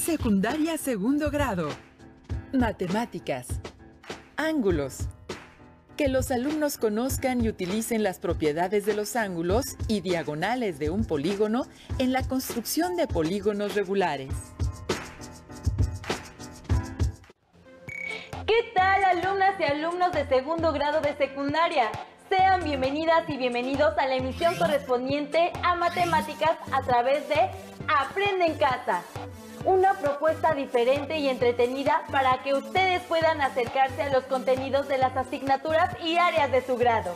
Secundaria segundo grado. Matemáticas. Ángulos. Que los alumnos conozcan y utilicen las propiedades de los ángulos y diagonales de un polígono en la construcción de polígonos regulares. ¿Qué tal, alumnas y alumnos de segundo grado de secundaria? Sean bienvenidas y bienvenidos a la emisión correspondiente a Matemáticas a través de Aprende en Casa. Una propuesta diferente y entretenida para que ustedes puedan acercarse a los contenidos de las asignaturas y áreas de su grado.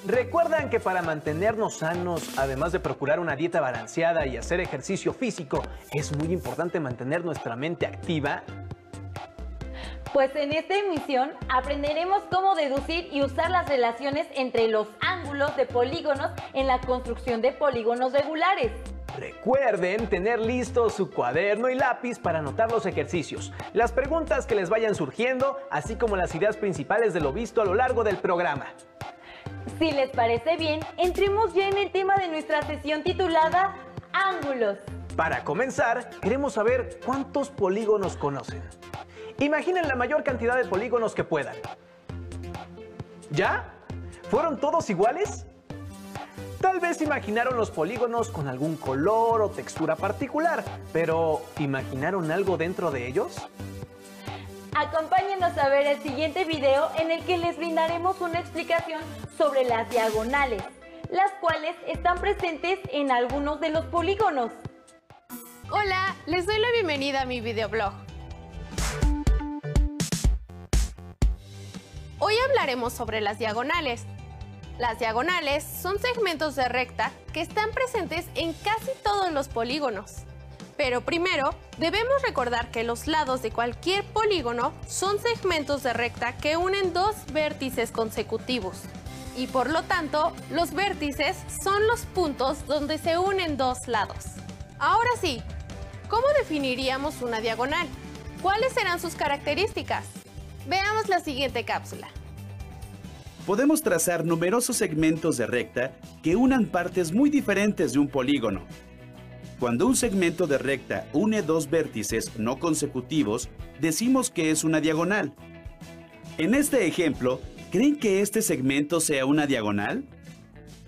¿Recuerdan que para mantenernos sanos, además de procurar una dieta balanceada y hacer ejercicio físico, es muy importante mantener nuestra mente activa? Pues en esta emisión aprenderemos cómo deducir y usar las relaciones entre los ángulos de polígonos en la construcción de polígonos regulares. Recuerden tener listo su cuaderno y lápiz para anotar los ejercicios, las preguntas que les vayan surgiendo, así como las ideas principales de lo visto a lo largo del programa. Si les parece bien, entremos ya en el tema de nuestra sesión titulada Ángulos. Para comenzar, queremos saber cuántos polígonos conocen. Imaginen la mayor cantidad de polígonos que puedan. ¿Ya? ¿Fueron todos iguales? Tal vez imaginaron los polígonos con algún color o textura particular, pero ¿imaginaron algo dentro de ellos? Acompáñenos a ver el siguiente video en el que les brindaremos una explicación sobre las diagonales, las cuales están presentes en algunos de los polígonos. Hola, les doy la bienvenida a mi videoblog. Hoy hablaremos sobre las diagonales. Las diagonales son segmentos de recta que están presentes en casi todos los polígonos. Pero primero, debemos recordar que los lados de cualquier polígono son segmentos de recta que unen dos vértices consecutivos. Y por lo tanto, los vértices son los puntos donde se unen dos lados. Ahora sí, ¿cómo definiríamos una diagonal? ¿Cuáles serán sus características? Veamos la siguiente cápsula. Podemos trazar numerosos segmentos de recta que unan partes muy diferentes de un polígono. Cuando un segmento de recta une dos vértices no consecutivos, decimos que es una diagonal. En este ejemplo, ¿creen que este segmento sea una diagonal?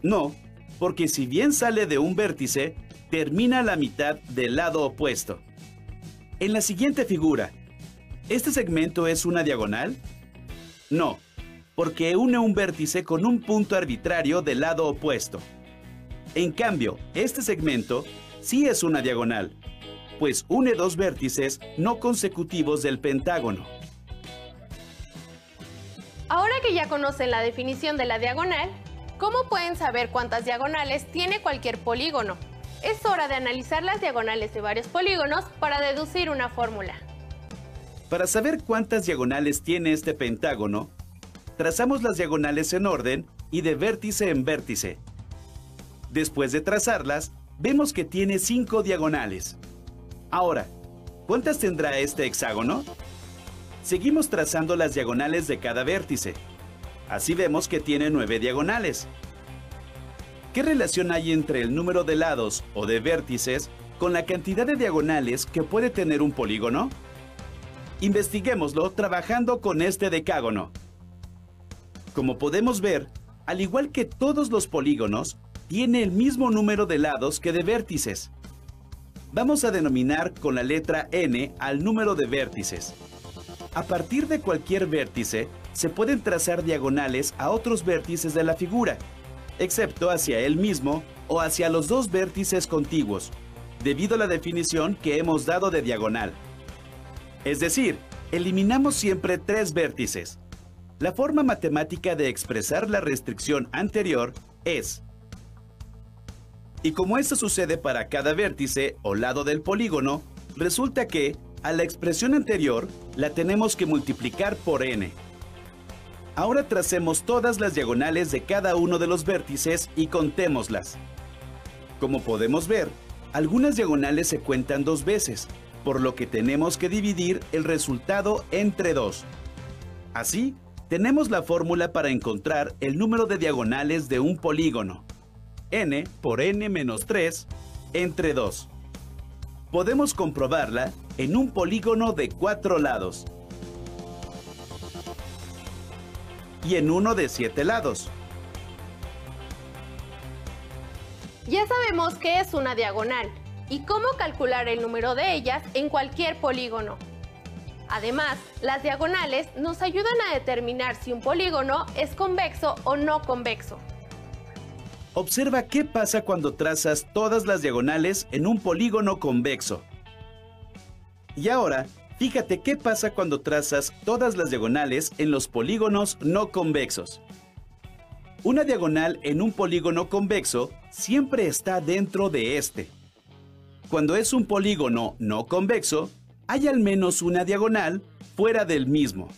No, porque si bien sale de un vértice, termina a la mitad del lado opuesto. En la siguiente figura, ¿este segmento es una diagonal? No, porque une un vértice con un punto arbitrario del lado opuesto. En cambio, este segmento sí es una diagonal, pues une dos vértices no consecutivos del pentágono. Ahora que ya conocen la definición de la diagonal, ¿cómo pueden saber cuántas diagonales tiene cualquier polígono? Es hora de analizar las diagonales de varios polígonos para deducir una fórmula. Para saber cuántas diagonales tiene este pentágono, trazamos las diagonales en orden y de vértice en vértice. Después de trazarlas, vemos que tiene 5 diagonales. Ahora, ¿cuántas tendrá este hexágono? Seguimos trazando las diagonales de cada vértice. Así vemos que tiene 9 diagonales. ¿Qué relación hay entre el número de lados o de vértices con la cantidad de diagonales que puede tener un polígono? Investiguémoslo trabajando con este decágono. Como podemos ver, al igual que todos los polígonos, tiene el mismo número de lados que de vértices. Vamos a denominar con la letra N al número de vértices. A partir de cualquier vértice, se pueden trazar diagonales a otros vértices de la figura, excepto hacia él mismo o hacia los dos vértices contiguos, debido a la definición que hemos dado de diagonal. Es decir, eliminamos siempre 3 vértices. La forma matemática de expresar la restricción anterior es: y como esto sucede para cada vértice o lado del polígono, resulta que a la expresión anterior la tenemos que multiplicar por n. Ahora tracemos todas las diagonales de cada uno de los vértices y contémoslas. Como podemos ver, algunas diagonales se cuentan 2 veces, por lo que tenemos que dividir el resultado entre 2. Así, tenemos la fórmula para encontrar el número de diagonales de un polígono: n por n menos 3 entre 2. Podemos comprobarla en un polígono de 4 lados y en uno de 7 lados. Ya sabemos qué es una diagonal y cómo calcular el número de ellas en cualquier polígono. Además, las diagonales nos ayudan a determinar si un polígono es convexo o no convexo. Observa qué pasa cuando trazas todas las diagonales en un polígono convexo. Y ahora, fíjate qué pasa cuando trazas todas las diagonales en los polígonos no convexos. Una diagonal en un polígono convexo siempre está dentro de este. Cuando es un polígono no convexo, hay al menos una diagonal fuera del mismo.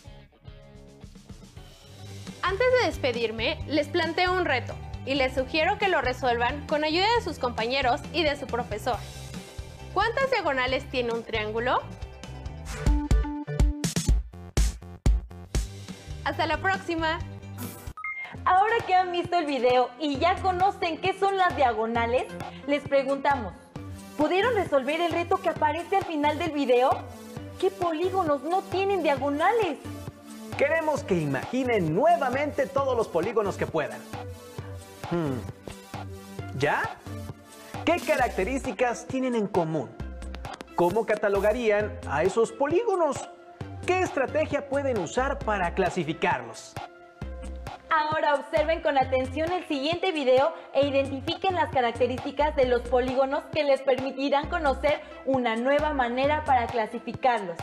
Antes de despedirme, les planteo un reto y les sugiero que lo resuelvan con ayuda de sus compañeros y de su profesor. ¿Cuántas diagonales tiene un triángulo? ¡Hasta la próxima! Ahora que han visto el video y ya conocen qué son las diagonales, les preguntamos, ¿pudieron resolver el reto que aparece al final del video? ¿Qué polígonos no tienen diagonales? Queremos que imaginen nuevamente todos los polígonos que puedan. ¿Ya? ¿Qué características tienen en común? ¿Cómo catalogarían a esos polígonos? ¿Qué estrategia pueden usar para clasificarlos? Ahora observen con atención el siguiente video e identifiquen las características de los polígonos que les permitirán conocer una nueva manera para clasificarlos.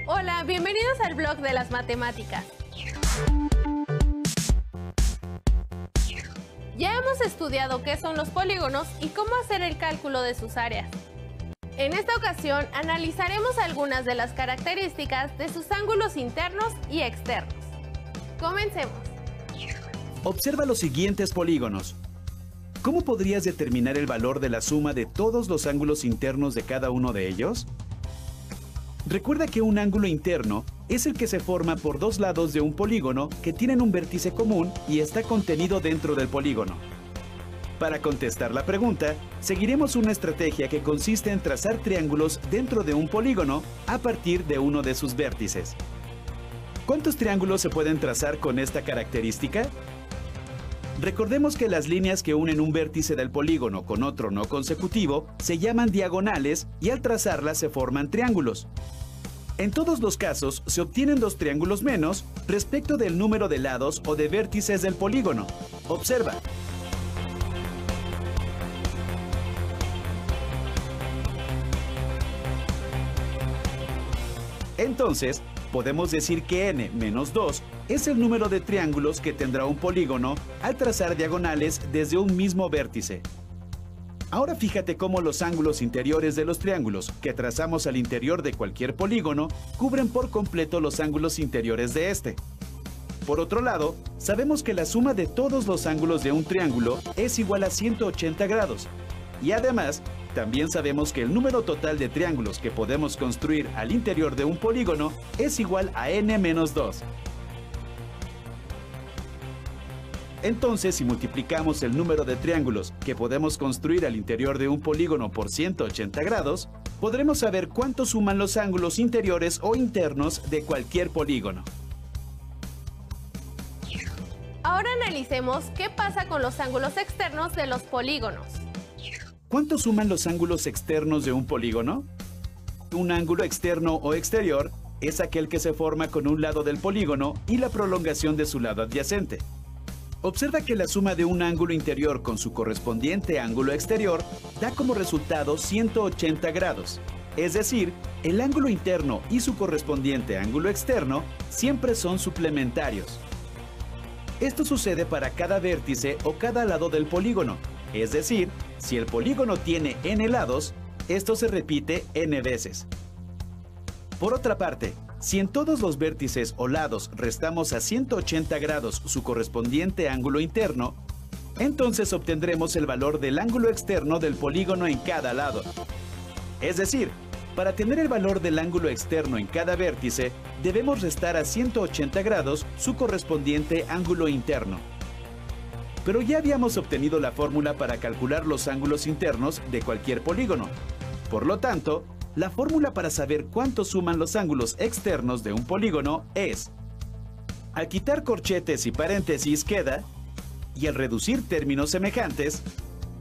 Hola, bienvenidos al blog de las matemáticas. Ya hemos estudiado qué son los polígonos y cómo hacer el cálculo de sus áreas. En esta ocasión analizaremos algunas de las características de sus ángulos internos y externos. Comencemos. Observa los siguientes polígonos. ¿Cómo podrías determinar el valor de la suma de todos los ángulos internos de cada uno de ellos? Recuerda que un ángulo interno es el que se forma por dos lados de un polígono que tienen un vértice común y está contenido dentro del polígono. Para contestar la pregunta, seguiremos una estrategia que consiste en trazar triángulos dentro de un polígono a partir de uno de sus vértices. ¿Cuántos triángulos se pueden trazar con esta característica? Recordemos que las líneas que unen un vértice del polígono con otro no consecutivo se llaman diagonales y al trazarlas se forman triángulos. En todos los casos se obtienen dos triángulos menos respecto del número de lados o de vértices del polígono. Observa. Entonces, podemos decir que n menos 2 es el número de triángulos que tendrá un polígono al trazar diagonales desde un mismo vértice. Ahora fíjate cómo los ángulos interiores de los triángulos que trazamos al interior de cualquier polígono cubren por completo los ángulos interiores de este. Por otro lado, sabemos que la suma de todos los ángulos de un triángulo es igual a 180 grados. Y además, también sabemos que el número total de triángulos que podemos construir al interior de un polígono es igual a n menos 2. Entonces, si multiplicamos el número de triángulos que podemos construir al interior de un polígono por 180 grados, podremos saber cuánto suman los ángulos interiores o internos de cualquier polígono. Ahora analicemos qué pasa con los ángulos externos de los polígonos. ¿Cuánto suman los ángulos externos de un polígono? Un ángulo externo o exterior es aquel que se forma con un lado del polígono y la prolongación de su lado adyacente. Observa que la suma de un ángulo interior con su correspondiente ángulo exterior da como resultado 180 grados. Es decir, el ángulo interno y su correspondiente ángulo externo siempre son suplementarios. Esto sucede para cada vértice o cada lado del polígono. Es decir, si el polígono tiene n lados, esto se repite n veces. Por otra parte, si en todos los vértices o lados restamos a 180 grados su correspondiente ángulo interno, entonces obtendremos el valor del ángulo externo del polígono en cada lado. Es decir, para tener el valor del ángulo externo en cada vértice, debemos restar a 180 grados su correspondiente ángulo interno. Pero ya habíamos obtenido la fórmula para calcular los ángulos internos de cualquier polígono. Por lo tanto, la fórmula para saber cuánto suman los ángulos externos de un polígono es: al quitar corchetes y paréntesis queda, y al reducir términos semejantes,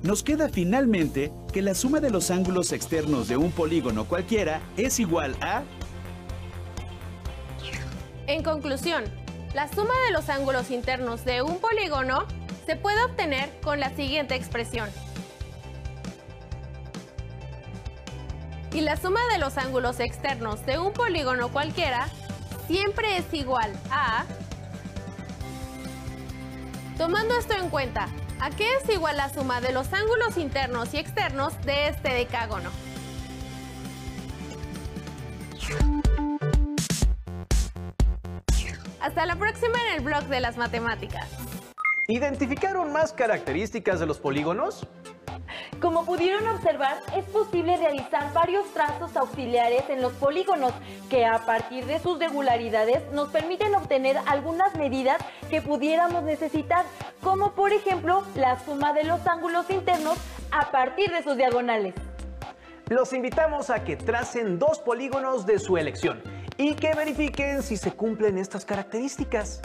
nos queda finalmente que la suma de los ángulos externos de un polígono cualquiera es igual a... En conclusión, la suma de los ángulos internos de un polígono se puede obtener con la siguiente expresión. Y la suma de los ángulos externos de un polígono cualquiera siempre es igual a... Tomando esto en cuenta, ¿a qué es igual la suma de los ángulos internos y externos de este decágono? Hasta la próxima en el blog de las matemáticas. ¿Identificaron más características de los polígonos? Como pudieron observar, es posible realizar varios trazos auxiliares en los polígonos que a partir de sus regularidades nos permiten obtener algunas medidas que pudiéramos necesitar, como por ejemplo la suma de los ángulos internos a partir de sus diagonales. Los invitamos a que tracen 2 polígonos de su elección y que verifiquen si se cumplen estas características.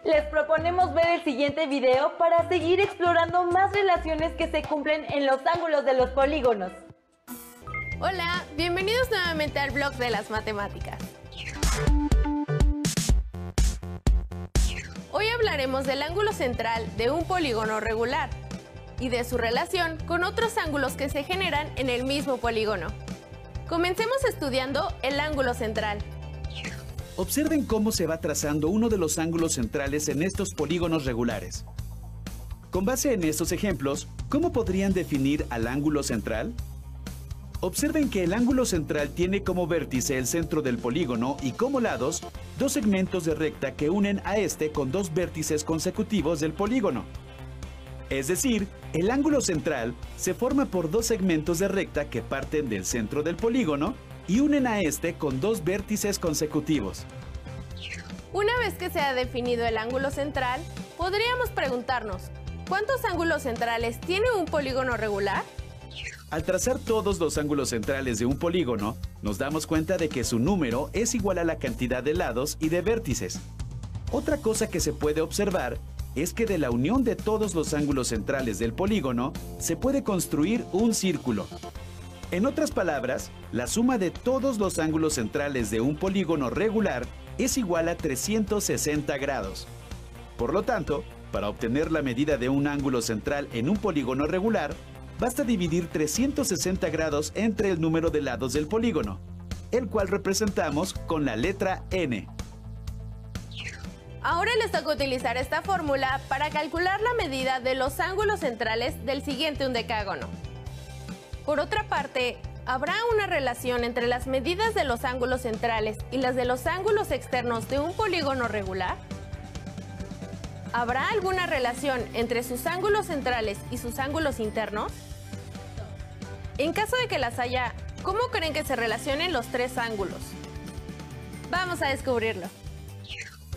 Les proponemos ver el siguiente video para seguir explorando más relaciones que se cumplen en los ángulos de los polígonos. Hola, bienvenidos nuevamente al blog de las matemáticas. Hoy hablaremos del ángulo central de un polígono regular y de su relación con otros ángulos que se generan en el mismo polígono. Comencemos estudiando el ángulo central. Observen cómo se va trazando uno de los ángulos centrales en estos polígonos regulares. Con base en estos ejemplos, ¿cómo podrían definir al ángulo central? Observen que el ángulo central tiene como vértice el centro del polígono y como lados 2 segmentos de recta que unen a este con 2 vértices consecutivos del polígono. Es decir, el ángulo central se forma por 2 segmentos de recta que parten del centro del polígono y unen a este con 2 vértices consecutivos. Una vez que se ha definido el ángulo central, podríamos preguntarnos, ¿cuántos ángulos centrales tiene un polígono regular? Al trazar todos los ángulos centrales de un polígono, nos damos cuenta de que su número es igual a la cantidad de lados y de vértices. Otra cosa que se puede observar es que de la unión de todos los ángulos centrales del polígono se puede construir un círculo. En otras palabras, la suma de todos los ángulos centrales de un polígono regular es igual a 360 grados. Por lo tanto, para obtener la medida de un ángulo central en un polígono regular, basta dividir 360 grados entre el número de lados del polígono, el cual representamos con la letra N. Ahora les toca utilizar esta fórmula para calcular la medida de los ángulos centrales del siguiente undecágono. Por otra parte, ¿habrá una relación entre las medidas de los ángulos centrales y las de los ángulos externos de un polígono regular? ¿Habrá alguna relación entre sus ángulos centrales y sus ángulos internos? En caso de que las haya, ¿cómo creen que se relacionen los 3 ángulos? Vamos a descubrirlo.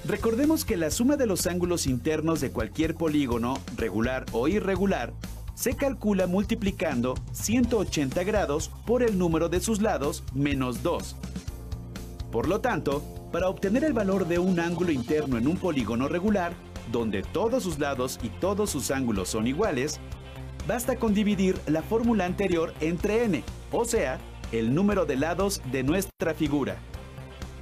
Recordemos que la suma de los ángulos internos de cualquier polígono, regular o irregular, se calcula multiplicando 180 grados por el número de sus lados menos 2. Por lo tanto, para obtener el valor de un ángulo interno en un polígono regular, donde todos sus lados y todos sus ángulos son iguales, basta con dividir la fórmula anterior entre n, o sea, el número de lados de nuestra figura.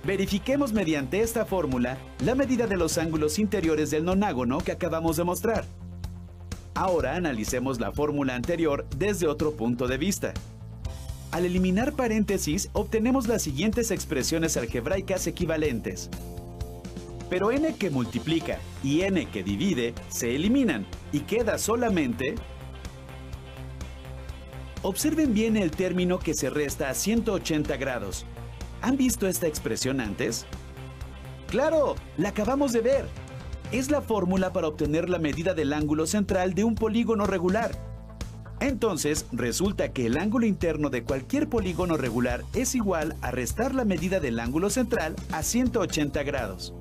Verifiquemos mediante esta fórmula la medida de los ángulos interiores del nonágono que acabamos de mostrar. Ahora analicemos la fórmula anterior desde otro punto de vista. Al eliminar paréntesis, obtenemos las siguientes expresiones algebraicas equivalentes. Pero n que multiplica y n que divide se eliminan y queda solamente... Observen bien el término que se resta a 180 grados. ¿Han visto esta expresión antes? ¡Claro! ¡La acabamos de ver! Es la fórmula para obtener la medida del ángulo central de un polígono regular. Entonces, resulta que el ángulo interno de cualquier polígono regular es igual a restar la medida del ángulo central a 180 grados.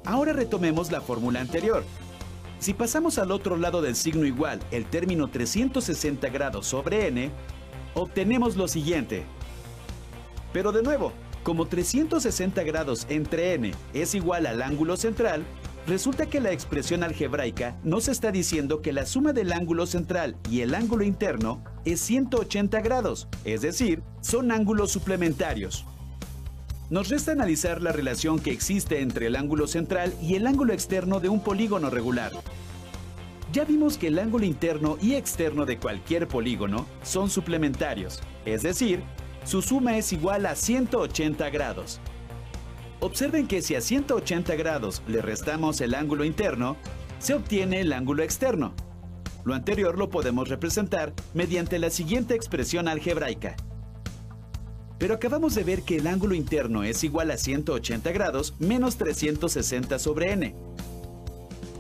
Ahora retomemos la fórmula anterior. Si pasamos al otro lado del signo igual el término 360 grados sobre n, obtenemos lo siguiente. Pero de nuevo, como 360 grados entre n es igual al ángulo central, resulta que la expresión algebraica nos está diciendo que la suma del ángulo central y el ángulo interno es 180 grados, es decir, son ángulos suplementarios. Nos resta analizar la relación que existe entre el ángulo central y el ángulo externo de un polígono regular. Ya vimos que el ángulo interno y externo de cualquier polígono son suplementarios, es decir, su suma es igual a 180 grados. Observen que si a 180 grados le restamos el ángulo interno, se obtiene el ángulo externo. Lo anterior lo podemos representar mediante la siguiente expresión algebraica. Pero acabamos de ver que el ángulo interno es igual a 180 grados menos 360 sobre n.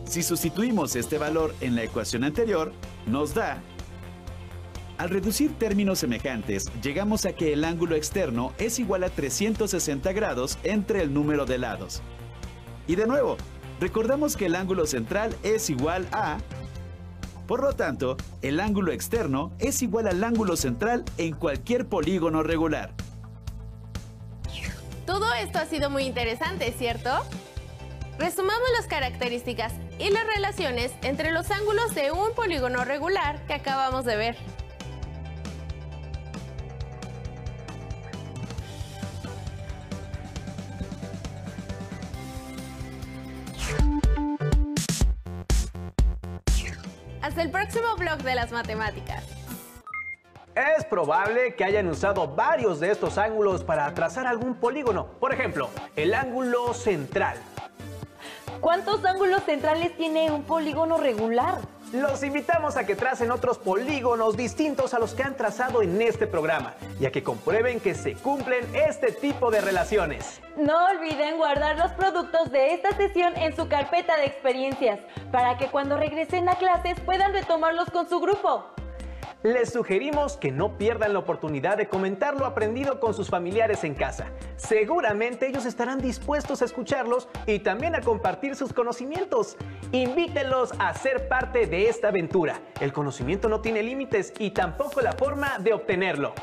Si sustituimos este valor en la ecuación anterior, nos da... Al reducir términos semejantes, llegamos a que el ángulo externo es igual a 360 grados entre el número de lados. Y de nuevo, recordamos que el ángulo central es igual a... Por lo tanto, el ángulo externo es igual al ángulo central en cualquier polígono regular. Todo esto ha sido muy interesante, ¿cierto? Resumamos las características y las relaciones entre los ángulos de un polígono regular que acabamos de ver. Hasta el próximo blog de las matemáticas. Es probable que hayan usado varios de estos ángulos para trazar algún polígono. Por ejemplo, el ángulo central. ¿Cuántos ángulos centrales tiene un polígono regular? Los invitamos a que tracen otros polígonos distintos a los que han trazado en este programa y a que comprueben que se cumplen este tipo de relaciones. No olviden guardar los productos de esta sesión en su carpeta de experiencias para que cuando regresen a clases puedan retomarlos con su grupo. Les sugerimos que no pierdan la oportunidad de comentar lo aprendido con sus familiares en casa. Seguramente ellos estarán dispuestos a escucharlos y también a compartir sus conocimientos. Invítenlos a ser parte de esta aventura. El conocimiento no tiene límites y tampoco la forma de obtenerlo.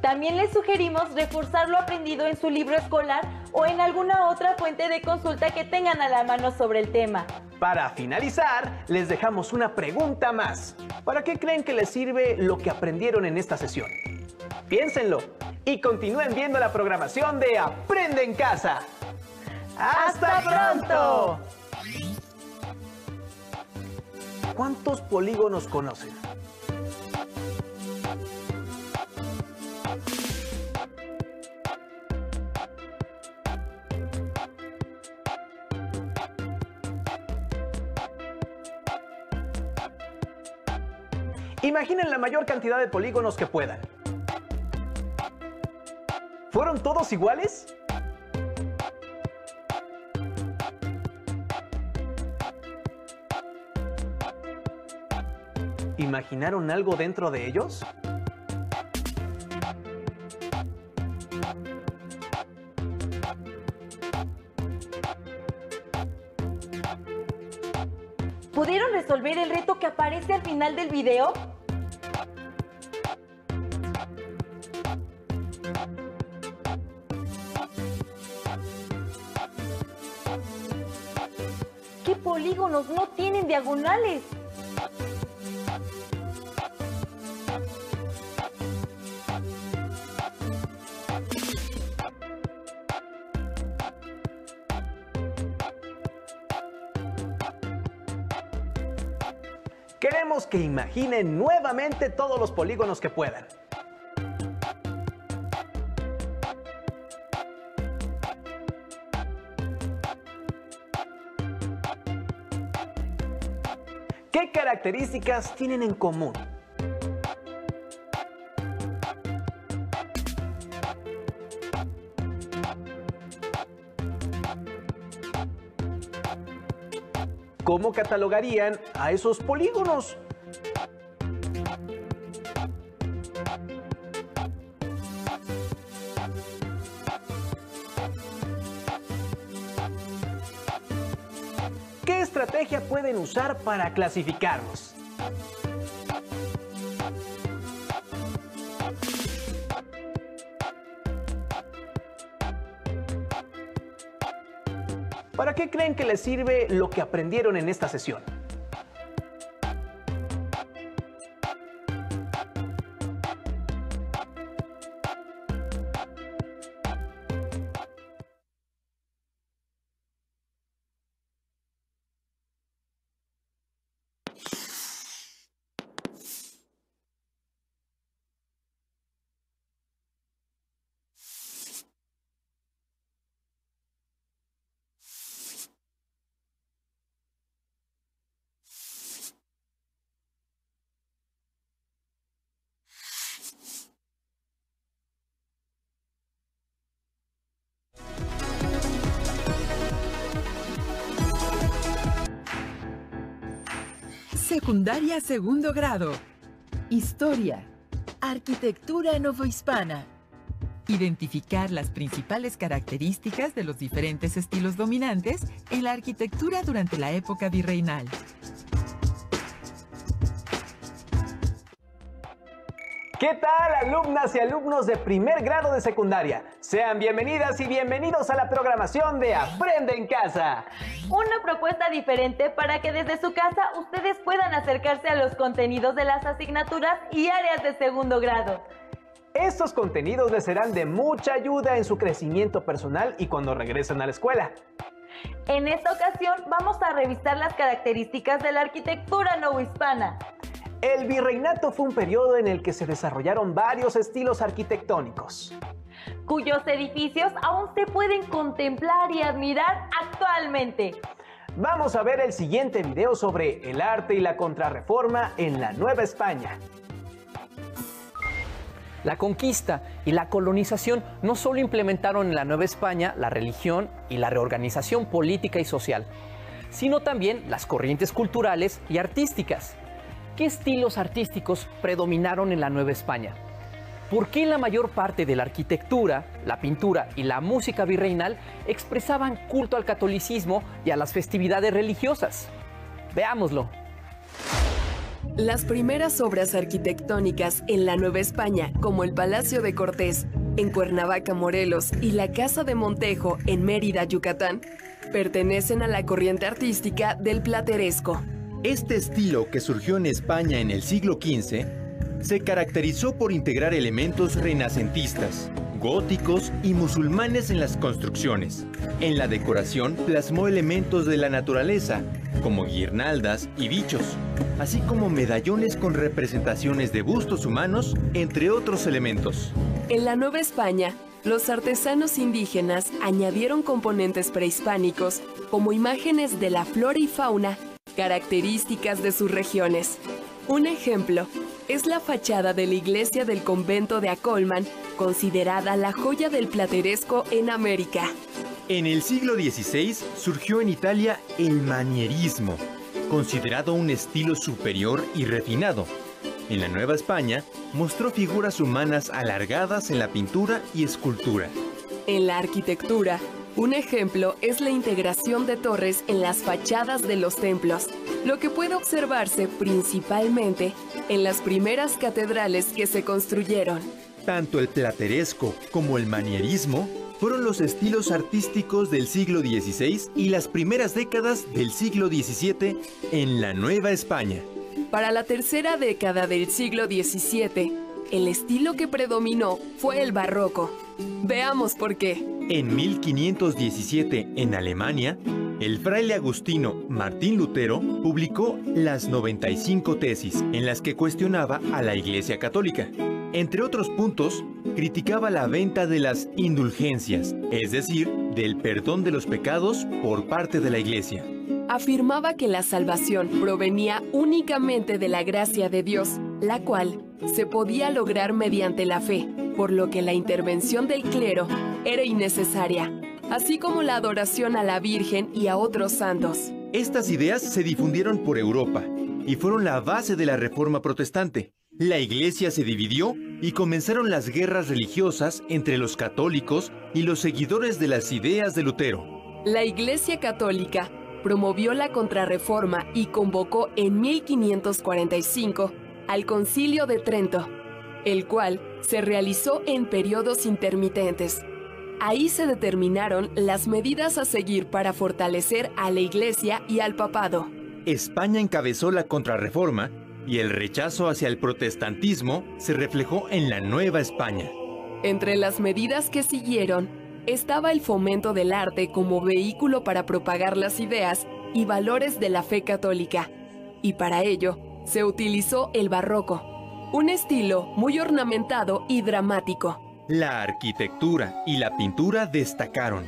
También les sugerimos reforzar lo aprendido en su libro escolar o en alguna otra fuente de consulta que tengan a la mano sobre el tema. Para finalizar, les dejamos una pregunta más. ¿Para qué creen que les sirve lo que aprendieron en esta sesión? Piénsenlo y continúen viendo la programación de Aprende en Casa. ¡Hasta pronto! ¿Cuántos polígonos conocen? Imaginen la mayor cantidad de polígonos que puedan. ¿Fueron todos iguales? ¿Imaginaron algo dentro de ellos? ¿Pudieron resolver el reto que aparece al final del video? ¿Qué polígonos no tienen diagonales? Queremos que imaginen nuevamente todos los polígonos que puedan. ¿Qué características tienen en común? ¿Cómo catalogarían a esos polígonos? ¿Qué estrategia pueden usar para clasificarlos? ¿Para qué creen que les sirve lo que aprendieron en esta sesión? Secundaria segundo grado. Historia. Arquitectura novohispana. Identificar las principales características de los diferentes estilos dominantes en la arquitectura durante la época virreinal. ¿Qué tal, alumnas y alumnos de primer grado de secundaria? Sean bienvenidas y bienvenidos a la programación de Aprende en Casa. Una propuesta diferente para que desde su casa ustedes puedan acercarse a los contenidos de las asignaturas y áreas de segundo grado. Estos contenidos les serán de mucha ayuda en su crecimiento personal y cuando regresen a la escuela. En esta ocasión vamos a revisar las características de la arquitectura novohispana. El virreinato fue un periodo en el que se desarrollaron varios estilos arquitectónicos, cuyos edificios aún se pueden contemplar y admirar actualmente. Vamos a ver el siguiente video sobre el arte y la contrarreforma en la Nueva España. La conquista y la colonización no solo implementaron en la Nueva España la religión y la reorganización política y social, sino también las corrientes culturales y artísticas. ¿Qué estilos artísticos predominaron en la Nueva España? ¿Por qué la mayor parte de la arquitectura, la pintura y la música virreinal expresaban culto al catolicismo y a las festividades religiosas? Veámoslo. Las primeras obras arquitectónicas en la Nueva España, como el Palacio de Cortés, en Cuernavaca, Morelos, y la Casa de Montejo, en Mérida, Yucatán, pertenecen a la corriente artística del plateresco. Este estilo, que surgió en España en el siglo XV, se caracterizó por integrar elementos renacentistas, góticos y musulmanes en las construcciones. En la decoración plasmó elementos de la naturaleza, como guirnaldas y bichos, así como medallones con representaciones de bustos humanos, entre otros elementos. En la Nueva España, los artesanos indígenas añadieron componentes prehispánicos, como imágenes de la flora y fauna, características de sus regiones. Un ejemplo es la fachada de la iglesia del convento de Acolman, considerada la joya del plateresco en América. En el siglo XVI surgió en Italia el manierismo, considerado un estilo superior y refinado. En la Nueva España mostró figuras humanas alargadas en la pintura y escultura. En la arquitectura, un ejemplo es la integración de torres en las fachadas de los templos, lo que puede observarse principalmente en las primeras catedrales que se construyeron. Tanto el plateresco como el manierismo fueron los estilos artísticos del siglo XVI y las primeras décadas del siglo XVII en la Nueva España. Para la tercera década del siglo XVII, el estilo que predominó fue el barroco. Veamos por qué. En 1517, en Alemania, el fraile agustino Martín Lutero publicó las 95 tesis, en las que cuestionaba a la Iglesia Católica. Entre otros puntos, criticaba la venta de las indulgencias, es decir, del perdón de los pecados por parte de la Iglesia. Afirmaba que la salvación provenía únicamente de la gracia de Dios, la cual se podía lograr mediante la fe, por lo que la intervención del clero era innecesaria, así como la adoración a la Virgen y a otros santos. Estas ideas se difundieron por Europa y fueron la base de la Reforma Protestante. La Iglesia se dividió y comenzaron las guerras religiosas entre los católicos y los seguidores de las ideas de Lutero. La Iglesia Católica promovió la Contrarreforma y convocó en 1545 al Concilio de Trento, el cual se realizó en periodos intermitentes. Ahí se determinaron las medidas a seguir para fortalecer a la Iglesia y al papado. España encabezó la contrarreforma y el rechazo hacia el protestantismo se reflejó en la Nueva España. Entre las medidas que siguieron estaba el fomento del arte como vehículo para propagar las ideas y valores de la fe católica, y para ello se utilizó el barroco, un estilo muy ornamentado y dramático. La arquitectura y la pintura destacaron,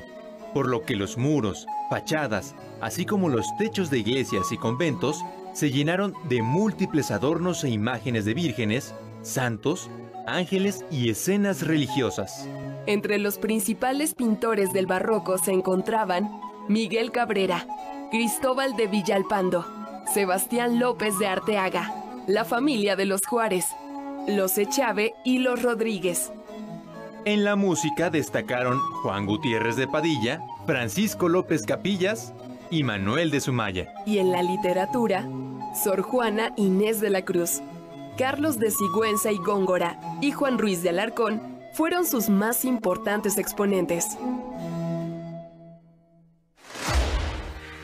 por lo que los muros, fachadas, así como los techos de iglesias y conventos se llenaron de múltiples adornos e imágenes de vírgenes, santos, ángeles y escenas religiosas. Entre los principales pintores del barroco se encontraban Miguel Cabrera, Cristóbal de Villalpando, Sebastián López de Arteaga, la familia de los Juárez, los Echave y los Rodríguez. En la música destacaron Juan Gutiérrez de Padilla, Francisco López Capillas y Manuel de Sumaya. Y en la literatura, Sor Juana Inés de la Cruz, Carlos de Sigüenza y Góngora y Juan Ruiz de Alarcón fueron sus más importantes exponentes.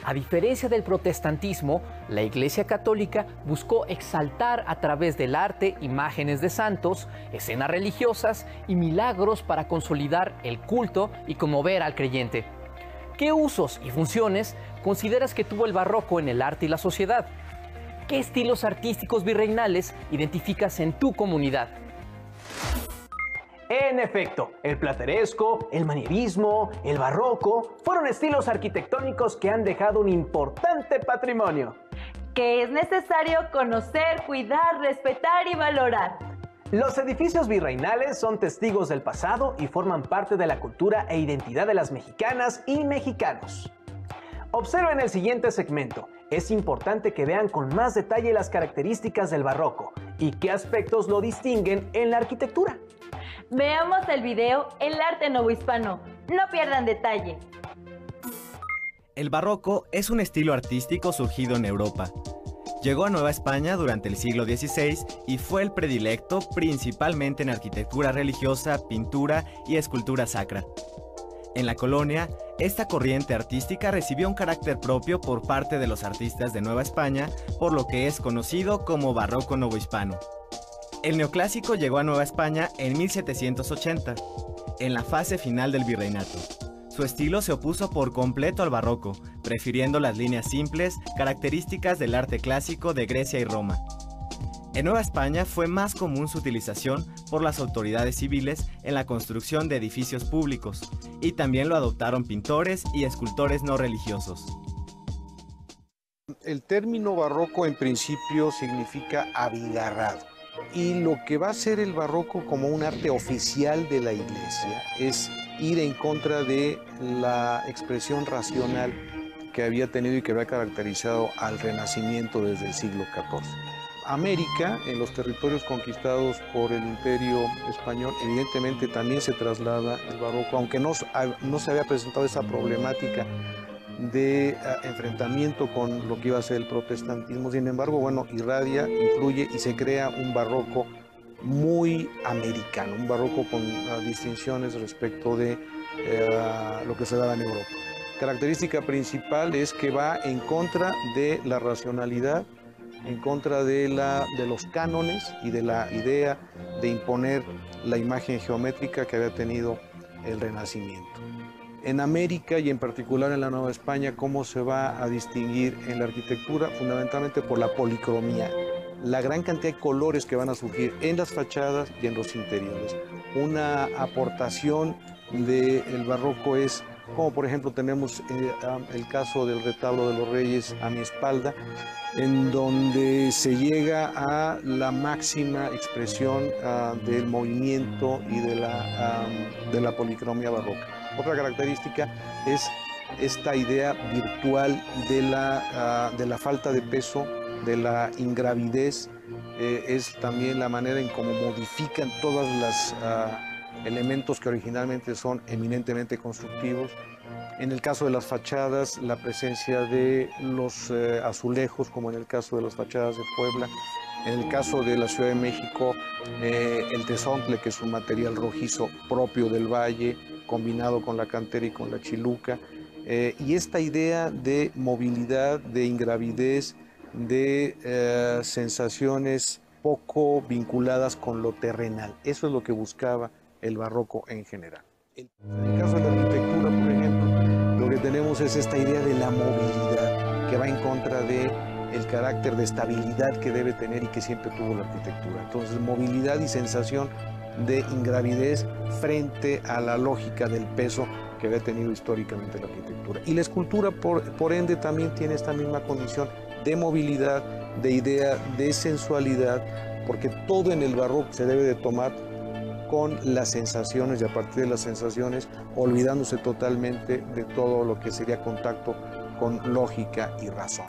A diferencia del protestantismo, la Iglesia Católica buscó exaltar a través del arte imágenes de santos, escenas religiosas y milagros para consolidar el culto y conmover al creyente. ¿Qué usos y funciones consideras que tuvo el barroco en el arte y la sociedad? ¿Qué estilos artísticos virreinales identificas en tu comunidad? En efecto, el plateresco, el manierismo, el barroco fueron estilos arquitectónicos que han dejado un importante patrimonio, que es necesario conocer, cuidar, respetar y valorar. Los edificios virreinales son testigos del pasado y forman parte de la cultura e identidad de las mexicanas y mexicanos. Observen el siguiente segmento. Es importante que vean con más detalle las características del barroco y qué aspectos lo distinguen en la arquitectura. Veamos el video El arte novohispano. No pierdan detalle. El barroco es un estilo artístico surgido en Europa. Llegó a Nueva España durante el siglo XVI y fue el predilecto principalmente en arquitectura religiosa, pintura y escultura sacra. En la colonia, esta corriente artística recibió un carácter propio por parte de los artistas de Nueva España, por lo que es conocido como barroco novohispano. El neoclásico llegó a Nueva España en 1780, en la fase final del virreinato. Su estilo se opuso por completo al barroco, prefiriendo las líneas simples, características del arte clásico de Grecia y Roma. En Nueva España fue más común su utilización por las autoridades civiles en la construcción de edificios públicos, y también lo adoptaron pintores y escultores no religiosos. El término barroco en principio significa abigarrado. Y lo que va a ser el barroco como un arte oficial de la Iglesia es ir en contra de la expresión racional que había tenido y que había caracterizado al Renacimiento desde el siglo XIV. América, en los territorios conquistados por el Imperio Español, evidentemente también se traslada el barroco, aunque no se había presentado esa problemática de enfrentamiento con lo que iba a ser el protestantismo. Sin embargo, bueno, irradia, influye y se crea un barroco muy americano, un barroco con distinciones respecto de lo que se daba en Europa. Característica principal es que va en contra de la racionalidad, en contra de los cánones y de la idea de imponer la imagen geométrica que había tenido el Renacimiento. En América y en particular en la Nueva España, ¿cómo se va a distinguir en la arquitectura? Fundamentalmente por la policromía, la gran cantidad de colores que van a surgir en las fachadas y en los interiores. Una aportación del barroco es, como por ejemplo tenemos el caso del retablo de los Reyes a mi espalda, en donde se llega a la máxima expresión del movimiento y de la policromía barroca. Otra característica es esta idea virtual de la falta de peso, de la ingravidez, es también la manera en cómo modifican todos los elementos que originalmente son eminentemente constructivos. En el caso de las fachadas, la presencia de los azulejos, como en el caso de las fachadas de Puebla. En el caso de la Ciudad de México, el tezontle, que es un material rojizo propio del valle. combinado con la cantera y con la chiluca, y esta idea de movilidad, de ingravidez, de sensaciones poco vinculadas con lo terrenal. Eso es lo que buscaba el barroco en general. En el caso de la arquitectura, por ejemplo, lo que tenemos es esta idea de la movilidad, que va en contra de el carácter de estabilidad que debe tener y que siempre tuvo la arquitectura. Entonces, movilidad y sensación de ingravidez frente a la lógica del peso que había tenido históricamente la arquitectura. Y la escultura, por ende, también tiene esta misma condición de movilidad, de idea de sensualidad, porque todo en el barroco se debe de tomar con las sensaciones y a partir de las sensaciones, olvidándose totalmente de todo lo que sería contacto con lógica y razón.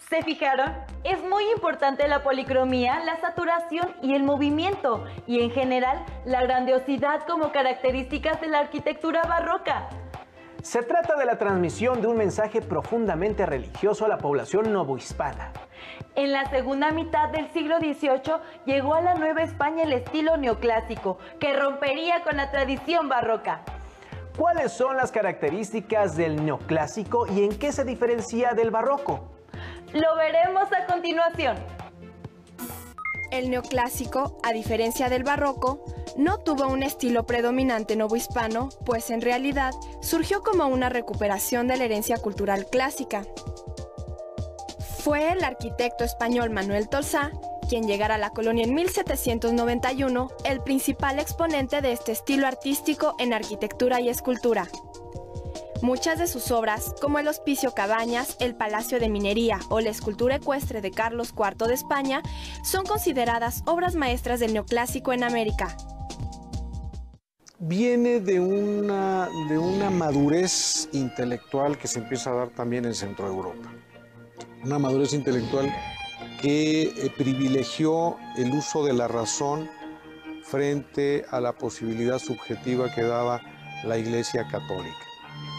¿Se fijaron? Es muy importante la policromía, la saturación y el movimiento, y en general la grandiosidad como características de la arquitectura barroca. Se trata de la transmisión de un mensaje profundamente religioso a la población novohispana. En la segunda mitad del siglo XVIII llegó a la Nueva España el estilo neoclásico, que rompería con la tradición barroca. ¿Cuáles son las características del neoclásico y en qué se diferencia del barroco? Lo veremos a continuación. El neoclásico, a diferencia del barroco, no tuvo un estilo predominante novohispano, pues en realidad surgió como una recuperación de la herencia cultural clásica. Fue el arquitecto español Manuel Tolsá, quien llegara a la colonia en 1791, el principal exponente de este estilo artístico en arquitectura y escultura. Muchas de sus obras, como el Hospicio Cabañas, el Palacio de Minería o la escultura ecuestre de Carlos IV de España, son consideradas obras maestras del neoclásico en América. Viene de una madurez intelectual que se empieza a dar también en Centro Europa. Una madurez intelectual que privilegió el uso de la razón frente a la posibilidad subjetiva que daba la Iglesia Católica.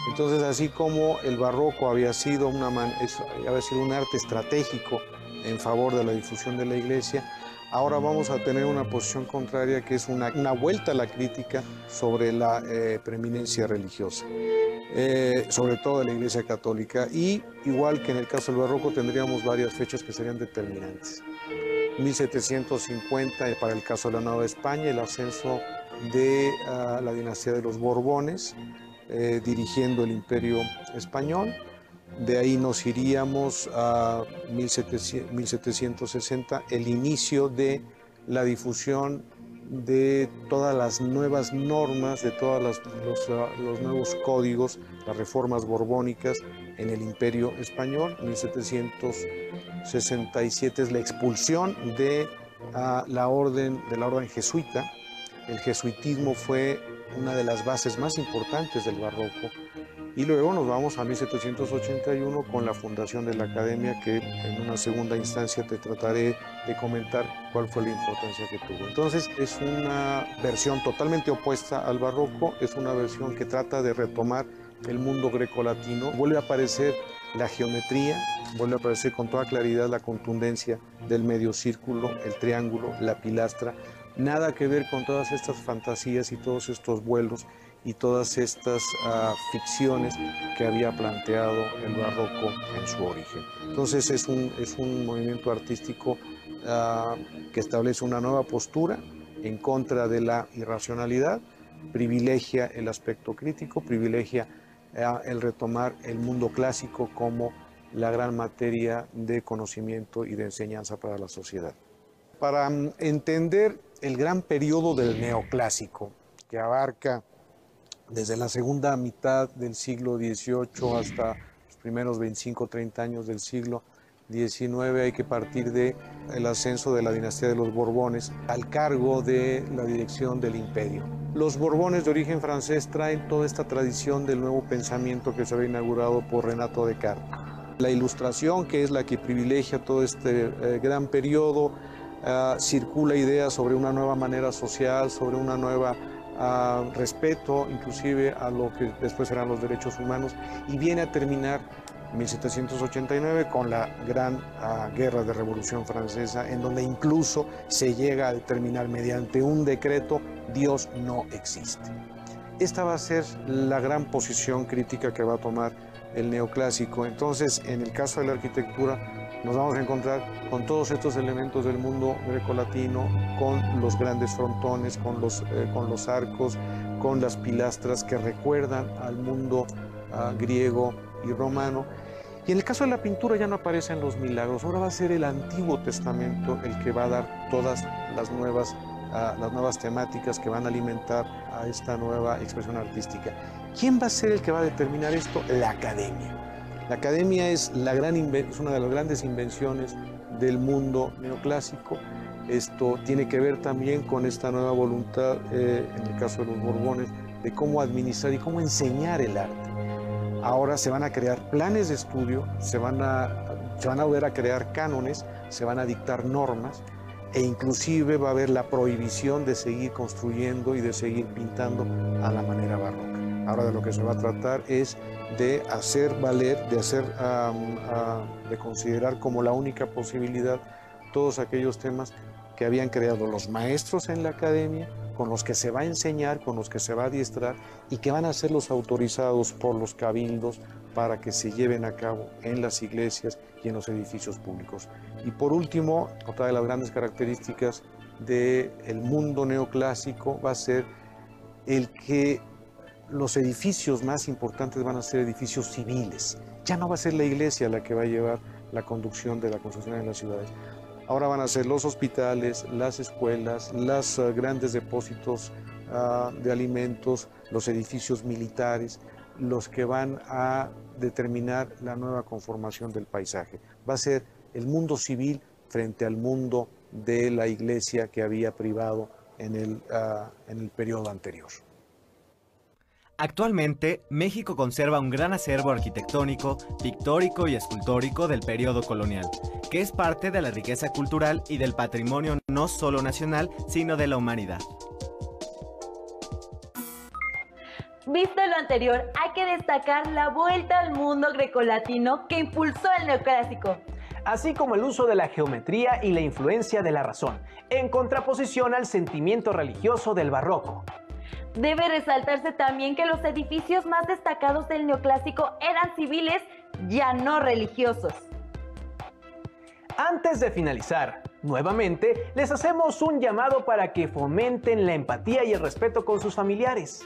Entonces, así como el barroco había sido un arte estratégico en favor de la difusión de la Iglesia, ahora vamos a tener una posición contraria que es una vuelta a la crítica sobre la preeminencia religiosa, sobre todo de la Iglesia Católica. Y igual que en el caso del barroco tendríamos varias fechas que serían determinantes. 1750 para el caso de la Nueva España, el ascenso de la dinastía de los Borbones, dirigiendo el Imperio Español. De ahí nos iríamos a 1760, el inicio de la difusión de todas las nuevas normas, de todos los nuevos códigos, las reformas borbónicas en el Imperio Español. 1767 es la expulsión de la orden jesuita. El jesuitismo fue una de las bases más importantes del barroco. Y luego nos vamos a 1781 con la fundación de la Academia, que en una segunda instancia te trataré de comentar cuál fue la importancia que tuvo. Entonces es una versión totalmente opuesta al barroco, es una versión que trata de retomar el mundo grecolatino. Vuelve a aparecer la geometría, vuelve a aparecer con toda claridad la contundencia del medio círculo, el triángulo, la pilastra. Nada que ver con todas estas fantasías y todos estos vuelos y todas estas ficciones que había planteado el barroco en su origen. Entonces es un movimiento artístico que establece una nueva postura en contra de la irracionalidad, privilegia el aspecto crítico, privilegia el retomar el mundo clásico como la gran materia de conocimiento y de enseñanza para la sociedad. Para entender el gran periodo del neoclásico, que abarca desde la segunda mitad del siglo XVIII hasta los primeros 25-30 años del siglo XIX, hay que partir del ascenso de la dinastía de los Borbones al cargo de la dirección del imperio. Los Borbones de origen francés traen toda esta tradición del nuevo pensamiento que se había inaugurado por Renato Descartes. La Ilustración, que es la que privilegia todo este gran periodo, circula ideas sobre una nueva manera social, sobre una nueva respeto inclusive a lo que después serán los derechos humanos, y viene a terminar 1789 con la gran guerra de Revolución Francesa, en donde incluso se llega a determinar mediante un decreto: Dios no existe. esta va a ser la gran posición crítica que va a tomar el neoclásico. Entonces, en el caso de la arquitectura, nos vamos a encontrar con todos estos elementos del mundo grecolatino, con los grandes frontones, con los arcos, con las pilastras que recuerdan al mundo griego y romano. Y en el caso de la pintura ya no aparecen los milagros, ahora va a ser el Antiguo Testamento el que va a dar todas las nuevas temáticas que van a alimentar a esta nueva expresión artística. ¿Quién va a ser el que va a determinar esto? La academia. La academia es una de las grandes invenciones del mundo neoclásico. Esto tiene que ver también con esta nueva voluntad, en el caso de los Borbones, de cómo administrar y cómo enseñar el arte. Ahora se van a crear planes de estudio, se van a volver a crear cánones, se van a dictar normas, e inclusive va a haber la prohibición de seguir construyendo y de seguir pintando a la manera barroca. Ahora de lo que se va a tratar es de hacer valer, de considerar como la única posibilidad todos aquellos temas que habían creado los maestros en la academia, con los que se va a enseñar, con los que se va a adiestrar y que van a ser los autorizados por los cabildos para que se lleven a cabo en las iglesias y en los edificios públicos. Y por último, otra de las grandes características del mundo neoclásico va a ser el que los edificios más importantes van a ser edificios civiles. Ya no va a ser la iglesia la que va a llevar la conducción de la construcción en las ciudades. Ahora van a ser los hospitales, las escuelas, los grandes depósitos de alimentos, los edificios militares, los que van a determinar la nueva conformación del paisaje. Va a ser el mundo civil frente al mundo de la iglesia que había privado en el periodo anterior. Actualmente, México conserva un gran acervo arquitectónico, pictórico y escultórico del periodo colonial, que es parte de la riqueza cultural y del patrimonio no solo nacional, sino de la humanidad. Visto lo anterior, hay que destacar la vuelta al mundo grecolatino que impulsó el neoclásico, así como el uso de la geometría y la influencia de la razón, en contraposición al sentimiento religioso del barroco. Debe resaltarse también que los edificios más destacados del neoclásico eran civiles, ya no religiosos. Antes de finalizar, nuevamente les hacemos un llamado para que fomenten la empatía y el respeto con sus familiares.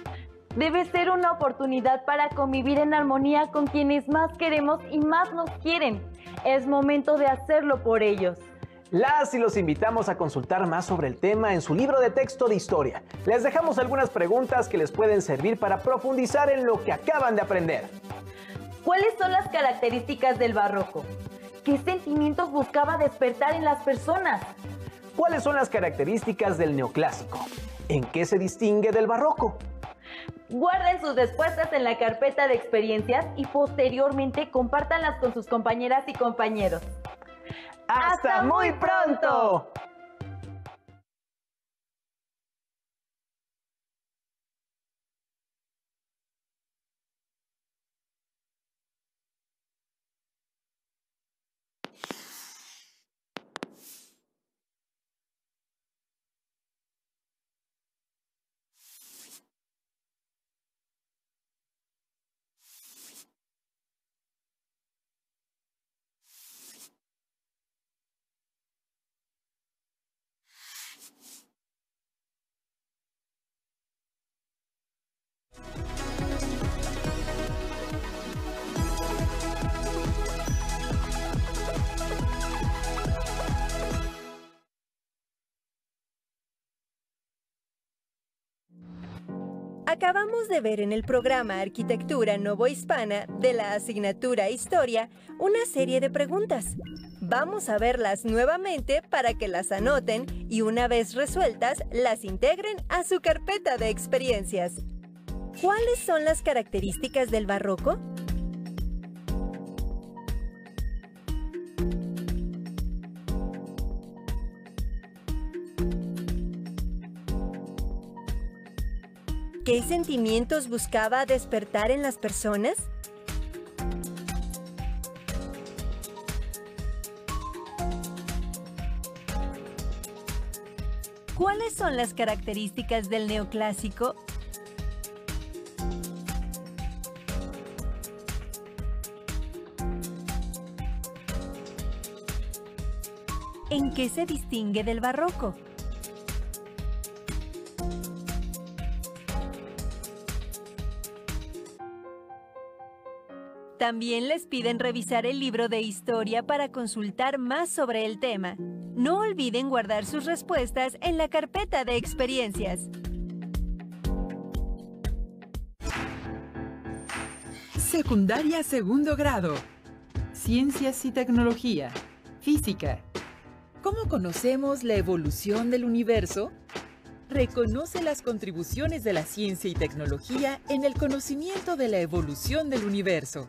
Debe ser una oportunidad para convivir en armonía con quienes más queremos y más nos quieren. Es momento de hacerlo por ellos. Las y los invitamos a consultar más sobre el tema en su libro de texto de historia. Les dejamos algunas preguntas que les pueden servir para profundizar en lo que acaban de aprender. ¿Cuáles son las características del barroco? ¿Qué sentimientos buscaba despertar en las personas? ¿Cuáles son las características del neoclásico? ¿En qué se distingue del barroco? Guarden sus respuestas en la carpeta de experiencias y posteriormente compártanlas con sus compañeras y compañeros. ¡Hasta muy pronto! Acabamos de ver en el programa Arquitectura Novohispana de la asignatura Historia una serie de preguntas. Vamos a verlas nuevamente para que las anoten y una vez resueltas las integren a su carpeta de experiencias. ¿Cuáles son las características del barroco? ¿Qué sentimientos buscaba despertar en las personas? ¿Cuáles son las características del neoclásico? ¿En qué se distingue del barroco? También les piden revisar el libro de historia para consultar más sobre el tema. No olviden guardar sus respuestas en la carpeta de experiencias. Secundaria segundo grado. Ciencias y tecnología. Física. ¿Cómo conocemos la evolución del universo? Reconoce las contribuciones de la ciencia y tecnología en el conocimiento de la evolución del universo.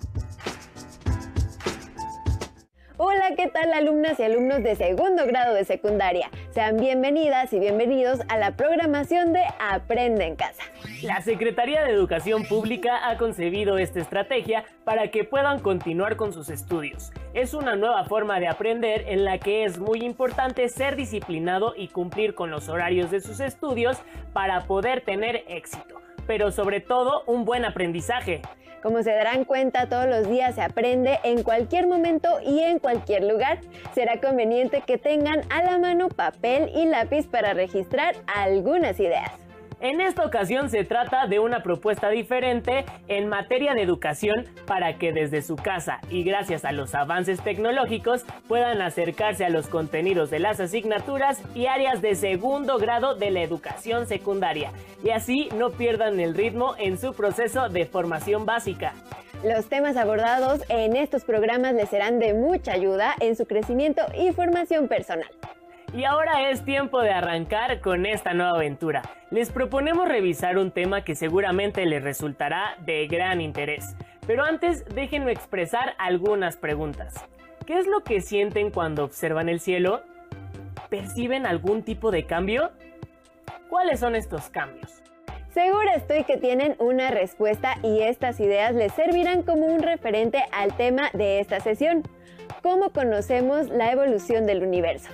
Hola, ¿qué tal alumnas y alumnos de segundo grado de secundaria? Sean bienvenidas y bienvenidos a la programación de Aprende en Casa. La Secretaría de Educación Pública ha concebido esta estrategia para que puedan continuar con sus estudios. Es una nueva forma de aprender en la que es muy importante ser disciplinado y cumplir con los horarios de sus estudios para poder tener éxito, pero sobre todo un buen aprendizaje. Como se darán cuenta, todos los días se aprende en cualquier momento y en cualquier lugar. Será conveniente que tengan a la mano papel y lápiz para registrar algunas ideas. En esta ocasión se trata de una propuesta diferente en materia de educación para que desde su casa y gracias a los avances tecnológicos puedan acercarse a los contenidos de las asignaturas y áreas de segundo grado de la educación secundaria y así no pierdan el ritmo en su proceso de formación básica. Los temas abordados en estos programas les serán de mucha ayuda en su crecimiento y formación personal. Y ahora es tiempo de arrancar con esta nueva aventura. Les proponemos revisar un tema que seguramente les resultará de gran interés. Pero antes, déjenme expresar algunas preguntas. ¿Qué es lo que sienten cuando observan el cielo? ¿Perciben algún tipo de cambio? ¿Cuáles son estos cambios? Segura estoy que tienen una respuesta y estas ideas les servirán como un referente al tema de esta sesión. ¿Cómo conocemos la evolución del universo?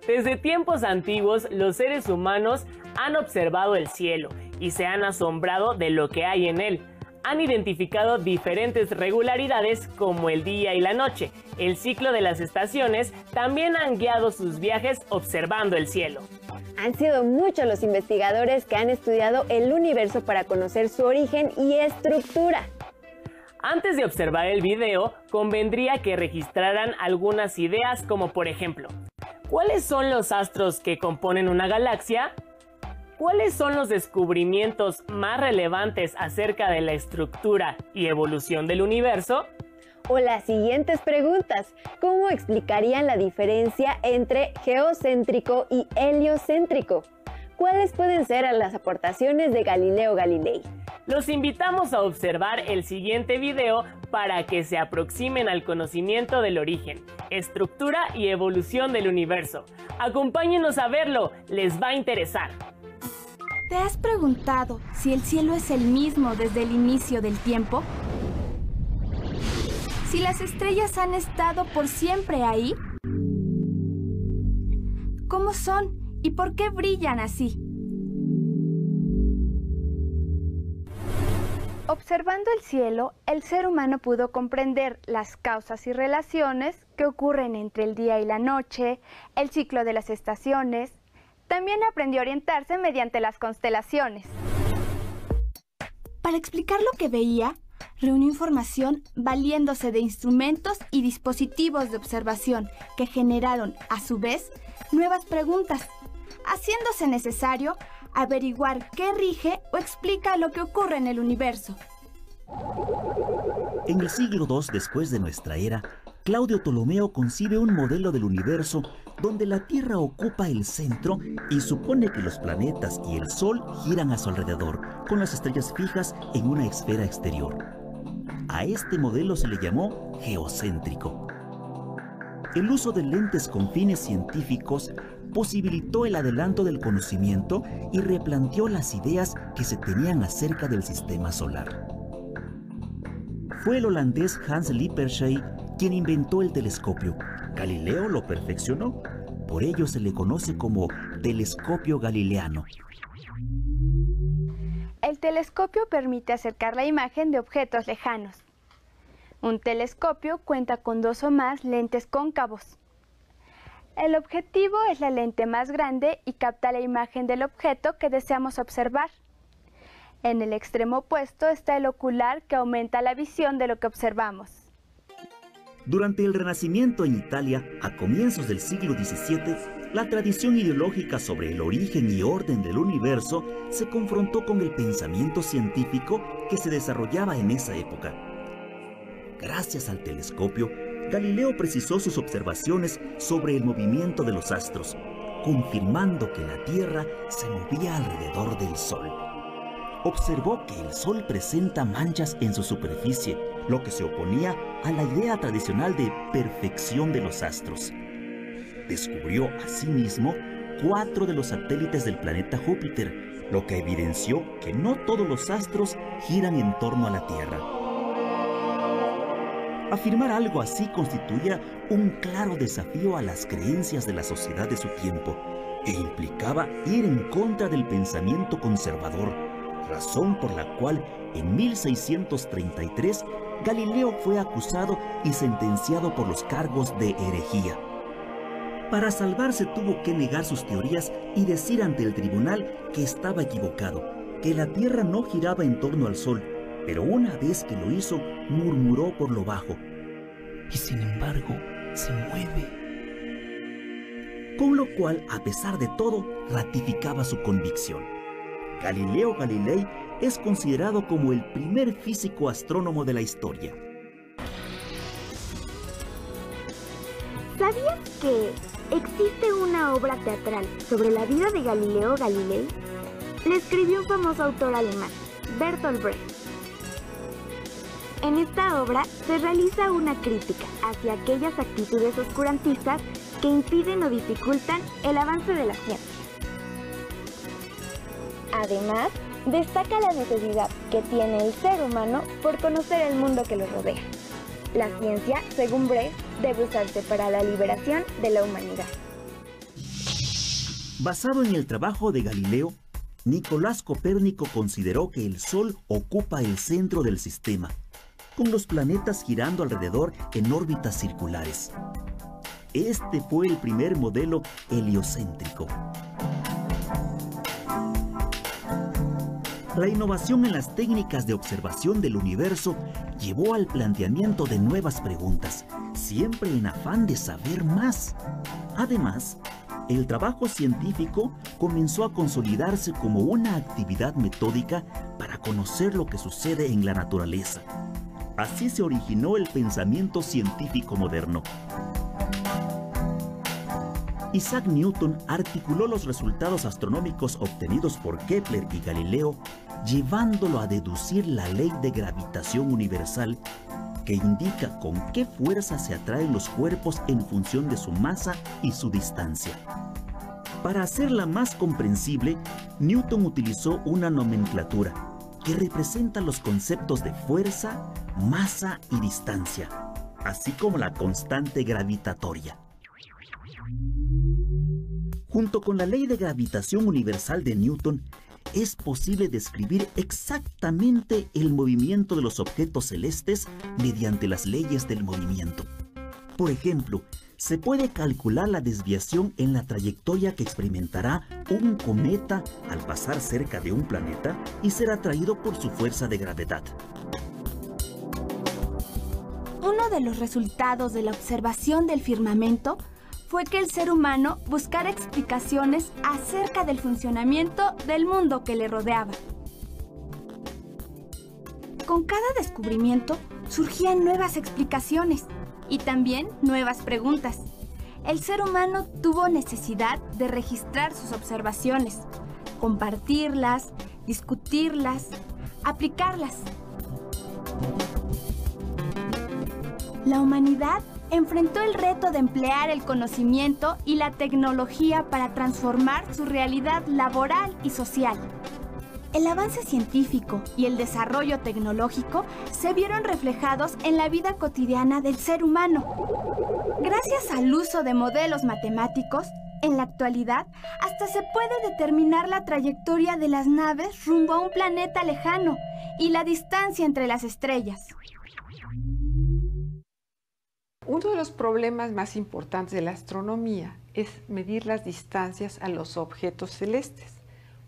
Desde tiempos antiguos, los seres humanos han observado el cielo y se han asombrado de lo que hay en él. Han identificado diferentes regularidades como el día y la noche. El ciclo de las estaciones también han guiado sus viajes observando el cielo. Han sido muchos los investigadores que han estudiado el universo para conocer su origen y estructura. Antes de observar el video, convendría que registraran algunas ideas como por ejemplo, ¿cuáles son los astros que componen una galaxia? ¿Cuáles son los descubrimientos más relevantes acerca de la estructura y evolución del universo? O las siguientes preguntas, ¿cómo explicarían la diferencia entre geocéntrico y heliocéntrico? ¿Cuáles pueden ser las aportaciones de Galileo Galilei? Los invitamos a observar el siguiente video para que se aproximen al conocimiento del origen, estructura y evolución del universo. Acompáñenos a verlo, les va a interesar. ¿Te has preguntado si el cielo es el mismo desde el inicio del tiempo? ¿Si las estrellas han estado por siempre ahí? ¿Cómo son y por qué brillan así? Observando el cielo, el ser humano pudo comprender las causas y relaciones que ocurren entre el día y la noche, el ciclo de las estaciones. También aprendió a orientarse mediante las constelaciones. Para explicar lo que veía, reunió información valiéndose de instrumentos y dispositivos de observación que generaron, a su vez, nuevas preguntas, haciéndose necesario averiguar qué rige o explica lo que ocurre en el universo. En el siglo II después de nuestra era, Claudio Ptolomeo concibe un modelo del universo donde la Tierra ocupa el centro y supone que los planetas y el Sol giran a su alrededor, con las estrellas fijas en una esfera exterior. A este modelo se le llamó geocéntrico. El uso de lentes con fines científicos posibilitó el adelanto del conocimiento y replanteó las ideas que se tenían acerca del sistema solar. Fue el holandés Hans Lippershey quien inventó el telescopio. Galileo lo perfeccionó. Por ello se le conoce como telescopio galileano. El telescopio permite acercar la imagen de objetos lejanos. Un telescopio cuenta con 2 o más lentes cóncavos. El objetivo es la lente más grande y capta la imagen del objeto que deseamos observar. En el extremo opuesto está el ocular, que aumenta la visión de lo que observamos. Durante el Renacimiento en Italia, a comienzos del siglo XVII, la tradición ideológica sobre el origen y orden del universo se confrontó con el pensamiento científico que se desarrollaba en esa época. Gracias al telescopio, Galileo precisó sus observaciones sobre el movimiento de los astros, confirmando que la Tierra se movía alrededor del Sol. Observó que el Sol presenta manchas en su superficie, lo que se oponía a la idea tradicional de perfección de los astros. Descubrió asimismo 4 de los satélites del planeta Júpiter, lo que evidenció que no todos los astros giran en torno a la Tierra. Afirmar algo así constituía un claro desafío a las creencias de la sociedad de su tiempo e implicaba ir en contra del pensamiento conservador, razón por la cual en 1633 Galileo fue acusado y sentenciado por los cargos de herejía. Para salvarse tuvo que negar sus teorías y decir ante el tribunal que estaba equivocado, que la Tierra no giraba en torno al Sol, pero una vez que lo hizo, murmuró por lo bajo: "Y sin embargo, se mueve". Con lo cual, a pesar de todo, ratificaba su convicción. Galileo Galilei es considerado como el primer físico astrónomo de la historia. ¿Sabías que existe una obra teatral sobre la vida de Galileo Galilei? La escribió un famoso autor alemán, Bertolt Brecht. En esta obra se realiza una crítica hacia aquellas actitudes oscurantistas que impiden o dificultan el avance de la ciencia. Además, destaca la necesidad que tiene el ser humano por conocer el mundo que lo rodea. La ciencia, según Brecht, debe usarse para la liberación de la humanidad. Basado en el trabajo de Galileo, Nicolás Copérnico consideró que el Sol ocupa el centro del sistema, con los planetas girando alrededor en órbitas circulares. Este fue el primer modelo heliocéntrico. La innovación en las técnicas de observación del universo llevó al planteamiento de nuevas preguntas, siempre en afán de saber más. Además, el trabajo científico comenzó a consolidarse como una actividad metódica para conocer lo que sucede en la naturaleza. Así se originó el pensamiento científico moderno. Isaac Newton articuló los resultados astronómicos obtenidos por Kepler y Galileo, llevándolo a deducir la ley de gravitación universal, que indica con qué fuerza se atraen los cuerpos en función de su masa y su distancia. Para hacerla más comprensible, Newton utilizó una nomenclatura que representa los conceptos de fuerza, masa y distancia, así como la constante gravitatoria. Junto con la ley de gravitación universal de Newton, es posible describir exactamente el movimiento de los objetos celestes mediante las leyes del movimiento. Por ejemplo, se puede calcular la desviación en la trayectoria que experimentará un cometa al pasar cerca de un planeta y ser atraído por su fuerza de gravedad. Uno de los resultados de la observación del firmamento fue que el ser humano buscara explicaciones acerca del funcionamiento del mundo que le rodeaba. Con cada descubrimiento surgían nuevas explicaciones y también nuevas preguntas. El ser humano tuvo necesidad de registrar sus observaciones, compartirlas, discutirlas, aplicarlas. La humanidad enfrentó el reto de emplear el conocimiento y la tecnología para transformar su realidad laboral y social. El avance científico y el desarrollo tecnológico se vieron reflejados en la vida cotidiana del ser humano. Gracias al uso de modelos matemáticos, en la actualidad hasta se puede determinar la trayectoria de las naves rumbo a un planeta lejano y la distancia entre las estrellas. Uno de los problemas más importantes de la astronomía es medir las distancias a los objetos celestes.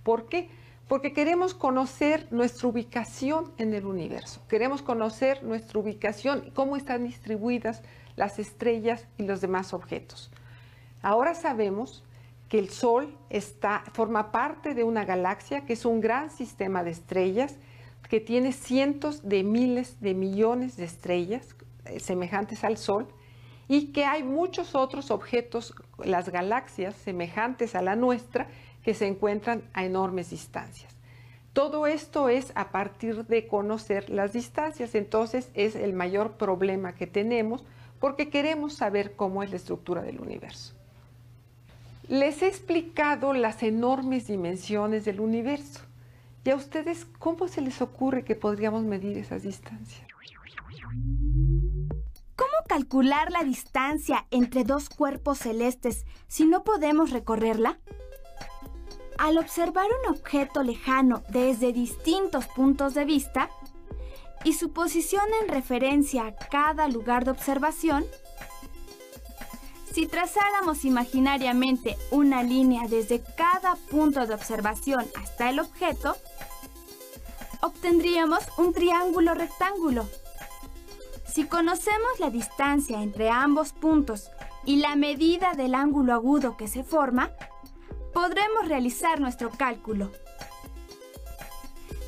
¿Por qué? Porque queremos conocer nuestra ubicación en el universo. Queremos conocer nuestra ubicación y cómo están distribuidas las estrellas y los demás objetos. Ahora sabemos que el Sol forma parte de una galaxia que es un gran sistema de estrellas que tiene cientos de miles de millones de estrellas semejantes al Sol y que hay muchos otros objetos, las galaxias semejantes a la nuestra, que se encuentran a enormes distancias. Todo esto es a partir de conocer las distancias, entonces es el mayor problema que tenemos porque queremos saber cómo es la estructura del universo. Les he explicado las enormes dimensiones del universo. ¿Y a ustedes cómo se les ocurre que podríamos medir esas distancias? ¿Cómo calcular la distancia entre dos cuerpos celestes si no podemos recorrerla? Al observar un objeto lejano desde distintos puntos de vista y su posición en referencia a cada lugar de observación, si trazáramos imaginariamente una línea desde cada punto de observación hasta el objeto, obtendríamos un triángulo rectángulo. Si conocemos la distancia entre ambos puntos y la medida del ángulo agudo que se forma, podremos realizar nuestro cálculo.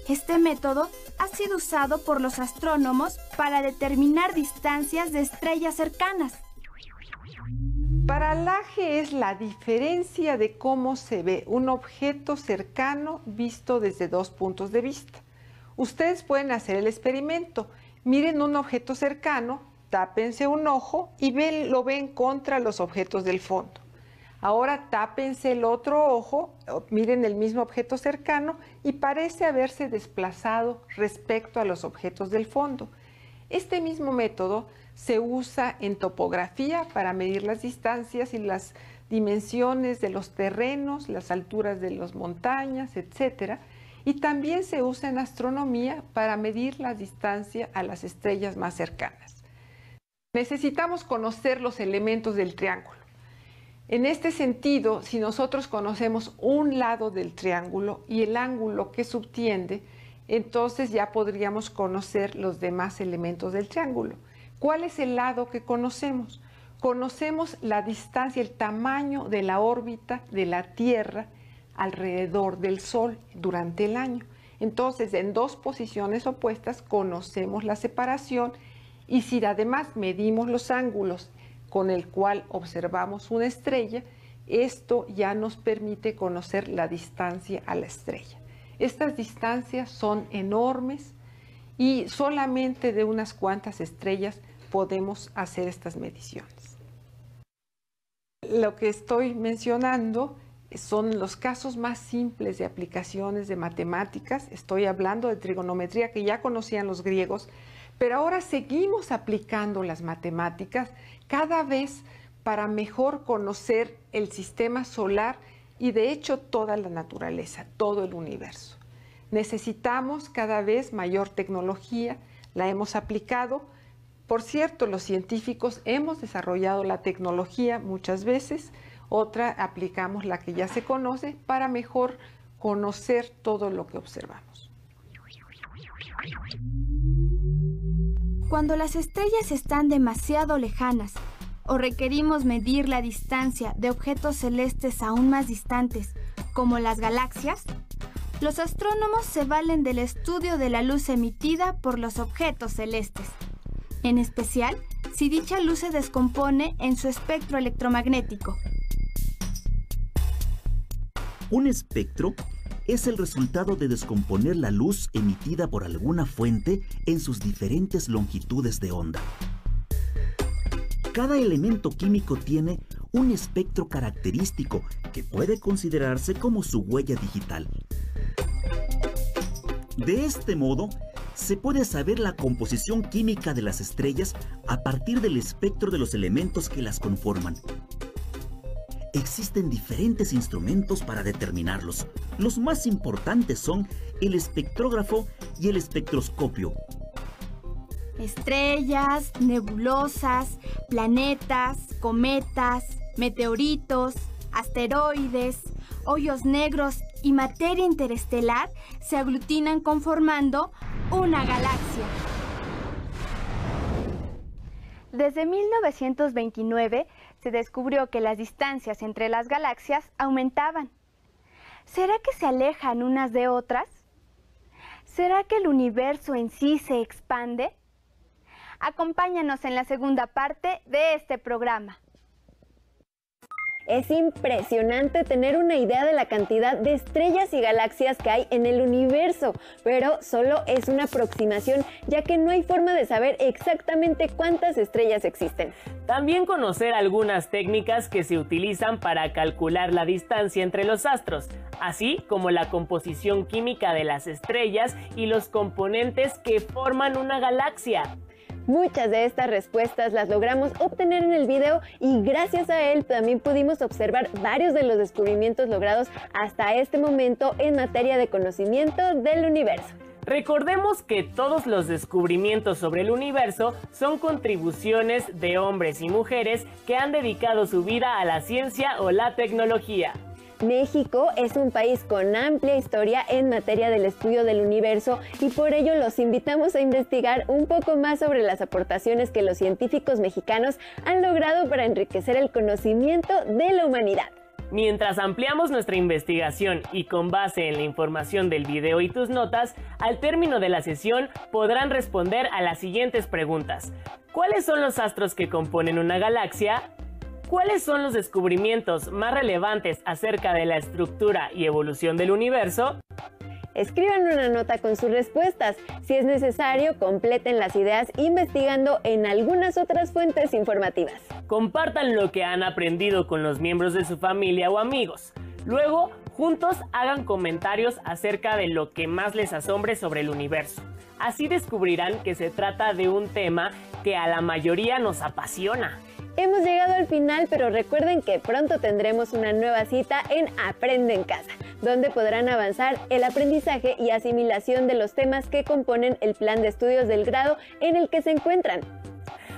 Este método ha sido usado por los astrónomos para determinar distancias de estrellas cercanas. Paralaje es la diferencia de cómo se ve un objeto cercano visto desde dos puntos de vista. Ustedes pueden hacer el experimento. Miren un objeto cercano, tápense un ojo y lo ven contra los objetos del fondo. Ahora tápense el otro ojo, miren el mismo objeto cercano y parece haberse desplazado respecto a los objetos del fondo. Este mismo método se usa en topografía para medir las distancias y las dimensiones de los terrenos, las alturas de las montañas, etc. Y también se usa en astronomía para medir la distancia a las estrellas más cercanas. Necesitamos conocer los elementos del triángulo. En este sentido, si nosotros conocemos un lado del triángulo y el ángulo que subtiende, entonces ya podríamos conocer los demás elementos del triángulo. ¿Cuál es el lado que conocemos? Conocemos la distancia, el tamaño de la órbita de la Tierra alrededor del Sol durante el año. Entonces, en dos posiciones opuestas conocemos la separación y si además medimos los ángulos con el cual observamos una estrella, esto ya nos permite conocer la distancia a la estrella. Estas distancias son enormes y solamente de unas cuantas estrellas podemos hacer estas mediciones. Lo que estoy mencionando son los casos más simples de aplicaciones de matemáticas. Estoy hablando de trigonometría que ya conocían los griegos, pero ahora seguimos aplicando las matemáticas cada vez para mejor conocer el sistema solar y de hecho toda la naturaleza, todo el universo. Necesitamos cada vez mayor tecnología, la hemos aplicado. Por cierto, los científicos hemos desarrollado la tecnología muchas veces, otra aplicamos la que ya se conoce para mejor conocer todo lo que observamos. Cuando las estrellas están demasiado lejanas o requerimos medir la distancia de objetos celestes aún más distantes, como las galaxias, los astrónomos se valen del estudio de la luz emitida por los objetos celestes, en especial si dicha luz se descompone en su espectro electromagnético. Un espectro es el resultado de descomponer la luz emitida por alguna fuente en sus diferentes longitudes de onda. Cada elemento químico tiene un espectro característico que puede considerarse como su huella digital. De este modo, se puede saber la composición química de las estrellas a partir del espectro de los elementos que las conforman. Existen diferentes instrumentos para determinarlos. Los más importantes son el espectrógrafo y el espectroscopio. Estrellas, nebulosas, planetas, cometas, meteoritos, asteroides, hoyos negros y materia interestelar se aglutinan conformando una galaxia. Desde 1929 se descubrió que las distancias entre las galaxias aumentaban. ¿Será que se alejan unas de otras? ¿Será que el universo en sí se expande? Acompáñanos en la segunda parte de este programa. Es impresionante tener una idea de la cantidad de estrellas y galaxias que hay en el universo, pero solo es una aproximación, ya que no hay forma de saber exactamente cuántas estrellas existen. También conocer algunas técnicas que se utilizan para calcular la distancia entre los astros, así como la composición química de las estrellas y los componentes que forman una galaxia. Muchas de estas respuestas las logramos obtener en el video y gracias a él también pudimos observar varios de los descubrimientos logrados hasta este momento en materia de conocimiento del universo. Recordemos que todos los descubrimientos sobre el universo son contribuciones de hombres y mujeres que han dedicado su vida a la ciencia o la tecnología. México es un país con amplia historia en materia del estudio del universo y por ello los invitamos a investigar un poco más sobre las aportaciones que los científicos mexicanos han logrado para enriquecer el conocimiento de la humanidad. Mientras ampliamos nuestra investigación y con base en la información del video y tus notas, al término de la sesión podrán responder a las siguientes preguntas. ¿Cuáles son los astros que componen una galaxia? ¿Cuáles son los descubrimientos más relevantes acerca de la estructura y evolución del universo? Escriban una nota con sus respuestas. Si es necesario, completen las ideas investigando en algunas otras fuentes informativas. Compartan lo que han aprendido con los miembros de su familia o amigos. Luego, juntos hagan comentarios acerca de lo que más les asombre sobre el universo. Así descubrirán que se trata de un tema que a la mayoría nos apasiona. Hemos llegado al final, pero recuerden que pronto tendremos una nueva cita en Aprende en Casa, donde podrán avanzar el aprendizaje y asimilación de los temas que componen el plan de estudios del grado en el que se encuentran.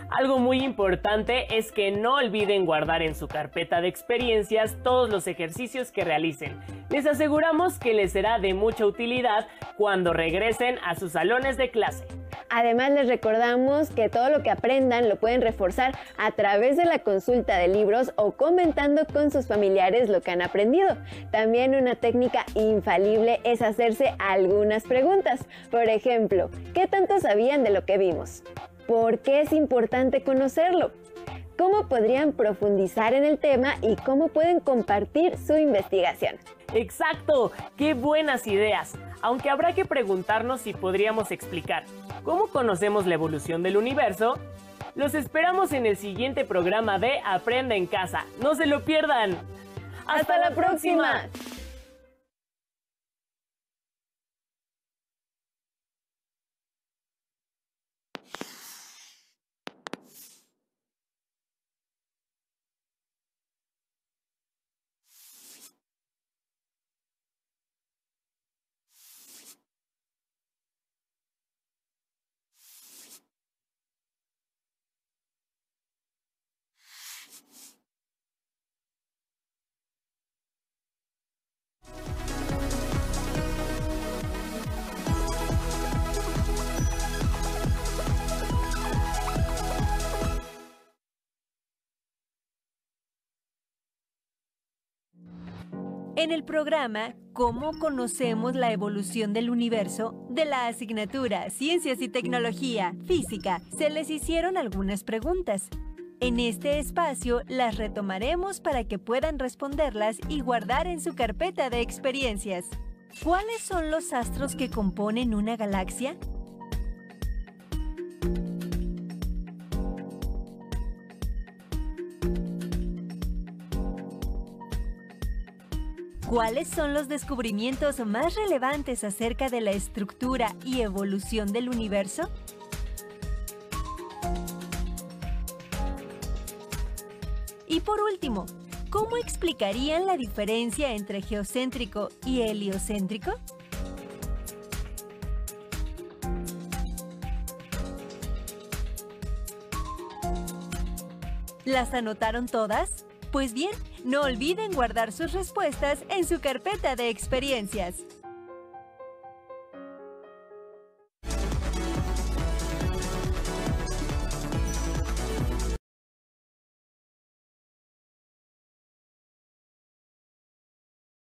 Algo muy importante es que no olviden guardar en su carpeta de experiencias todos los ejercicios que realicen. Les aseguramos que les será de mucha utilidad cuando regresen a sus salones de clase. Además, les recordamos que todo lo que aprendan lo pueden reforzar a través de la consulta de libros o comentando con sus familiares lo que han aprendido. También una técnica infalible es hacerse algunas preguntas. Por ejemplo, ¿qué tanto sabían de lo que vimos? ¿Por qué es importante conocerlo? ¿Cómo podrían profundizar en el tema y cómo pueden compartir su investigación? ¡Exacto! ¡Qué buenas ideas! Aunque habrá que preguntarnos si podríamos explicar cómo conocemos la evolución del universo. Los esperamos en el siguiente programa de Aprende en Casa. ¡No se lo pierdan! ¡Hasta la próxima! En el programa ¿Cómo conocemos la evolución del universo? De la asignatura Ciencias y Tecnología, Física, se les hicieron algunas preguntas. En este espacio las retomaremos para que puedan responderlas y guardar en su carpeta de experiencias. ¿Cuáles son los astros que componen una galaxia? ¿Cuáles son los descubrimientos más relevantes acerca de la estructura y evolución del universo? Y por último, ¿cómo explicarían la diferencia entre geocéntrico y heliocéntrico? ¿Las anotaron todas? Pues bien, no olviden guardar sus respuestas en su carpeta de experiencias.